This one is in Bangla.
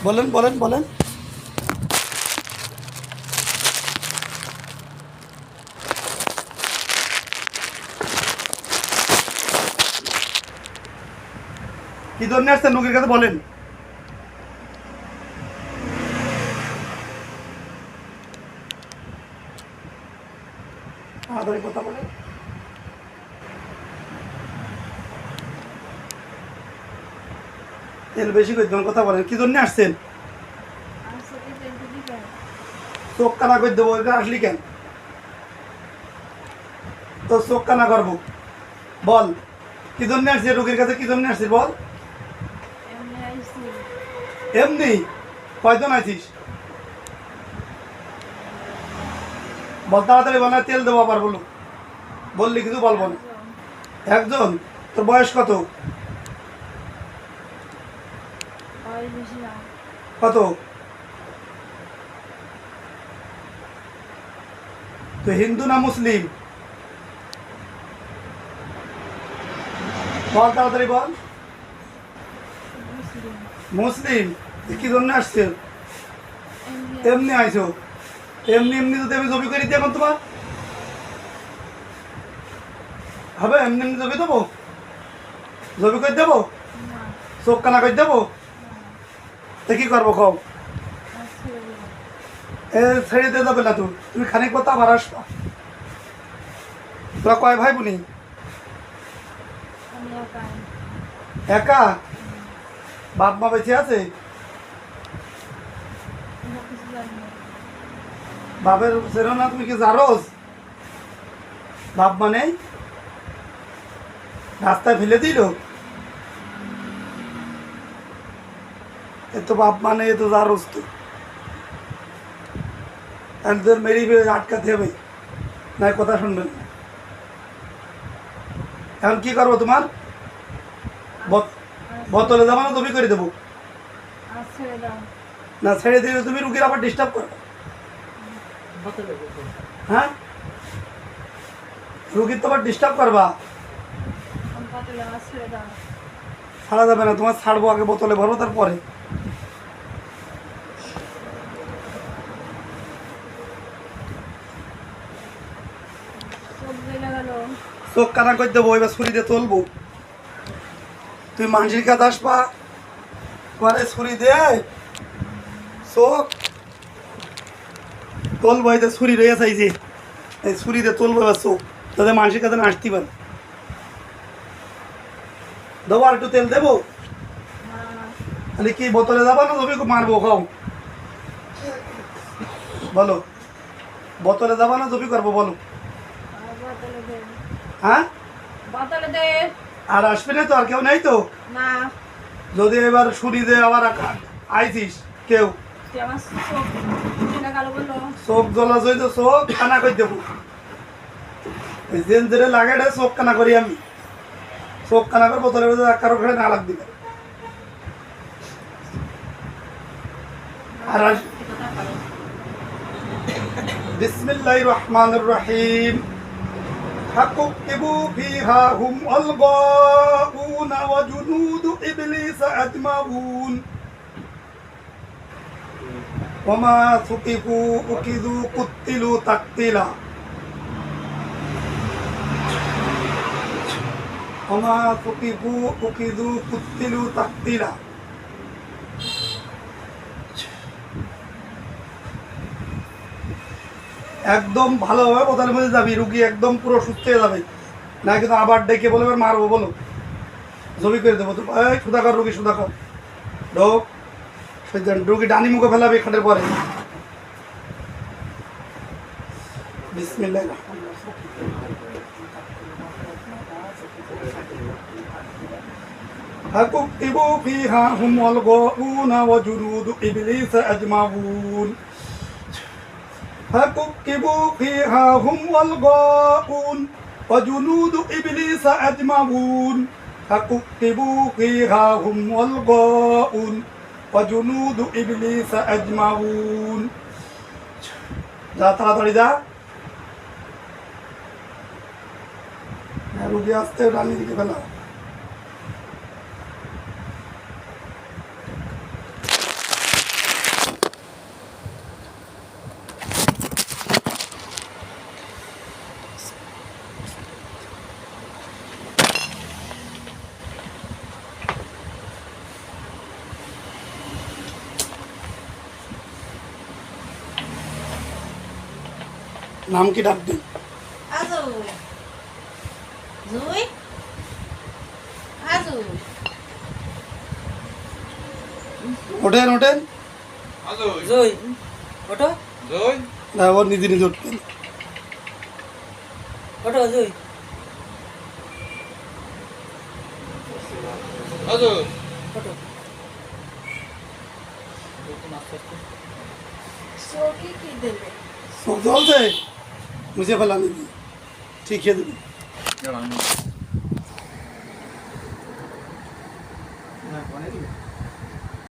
বলেন বলেন বলেন। কি জন্য আসছেন রোগীর কাছে বলেন। তাড়াতাড়ি কথা বলেন। তেল বেশি করে দেবেন, কথা বলেন। কি জন্য আসছেন? চোখ কানা করে দেবো, এটা আসলি কেন? তো চোখ কানা করবো, বল কি জন্য আসছিস রোগীর কাছে? কি জন্য আসছিস বল। এমনি? কয়জন আছিস বল, তাড়াতাড়ি বল, না তেল দেবো আবার। বলো, বললি কিছু বলবো না। একজন? তোর বয়স কত? কত? তো হিন্দু না মুসলিম? বল তাড়াতাড়ি বল। মুসলিম? কি জন্য আসছে? এমনি আইছো? এমনি এমনি যদি আমি জমি করে দিই এখন তোমার হবে? এমনি এমনি জমি দেবো? জমি করে দেবো? চোখ কানা করে দেবো? তো কি করবো কও? এ ছেড়ে দিয়ে যাবে না তুমি খানিক কথা আবার আসবা। তোরা কয় ভাই বোনি? একা? বাপ মা বেঁচে আছে? বাপের ছেড়ো না, তুমি কি জারোজ? বাপ মা নেই, রাস্তায় ফেলে দিল। এ তো বাপ মা নেই, এ তো জারোজ। তো একজন মেরি আটকাতে হবে, না কথা শুনবেন না। এখন কি করবো তোমার? বোতলে যাবো না তুমি করে দেবো? না ছেড়ে দিলে তুমি রুগীর আবার ডিস্টার্ব করবে। হ্যাঁ, রুগীর তো আবার ডিস্টার্ব করবা। ছাড়া যাবে না তোমার, ছাড়বো আগে বোতলে ভরবো তারপরে। চোখ কানা করে দেবো, এবার ছুরি দিয়ে তুলবো। তুই মানসির কাছে আসবা, তোমার ছুরি দিয়ে চোখ তুলবো। এই যে ছুরি রয়েছে, এই যে এই ছুরি দিয়ে তুলবো এবার চোখ, যাতে মানসির কাছে না আসতে পারে। দেবো আর একটু তেল দেবো? তাহলে কি বোতলে যাবো না তুমি মারবো? খাও বলো, বোতলে যাবো না জবি করবো বলো? হ্যাঁ, আর আসবি না তো? আর কেউ নেই তো? যদি এবার ছুরি দিয়ে আবার আইছিস কেউ, চোখ জ্বলা যাই তো চোখ কানা করে দেবো। যেন যেটা লাগে চোখ কানা করি আমি। চোখ কানা করে বোতলে কারো ঘরে না লাগবে। আর বিসমিল্লাহির রহমানির রহিম। فكبكبوا فيها هم والغاؤون وجنود إبليس أجمعون وما ثقفوا أخذوا قتلوا تقتيلا وما ثقفوا أخذوا قتلوا تقتيلا। একদম ভালোভাবে বোতলের মধ্যে যাবি, রুগী একদম পুরো সুস্থ হয়ে যাবে। না কিন্তু আবার ডেকে বলে মারবো বলো, জমি করে দেবো। তো সুধাকর রুগী, সুধাকর ঢোক। রুগী ডানি মুখে ফেলাবে খাটের পরে। বিসমিল্লাহ। فكبكبوا فيها هم والغاؤون وجنود إبليس أجمعون فكبكبوا فيها هم والغاؤون وجنود إبليس أجمعون فكبكبوا فيها هم والغاؤون وجنود إبليس أجمعون। যা তাড়াতাড়ি যা, রুগী আসতে রানি দিকে ফেলা। নাম কি ডাক দিন? আজু জুই আজু ওঠেন ওঠেন। জয় ওটো না ওর নিজে নিজে উঠবেন। ওটো জয় ওটো চোখে কি দেবে চলছে মুছে ফেলান, ঠিক খেয়ে দেবেন।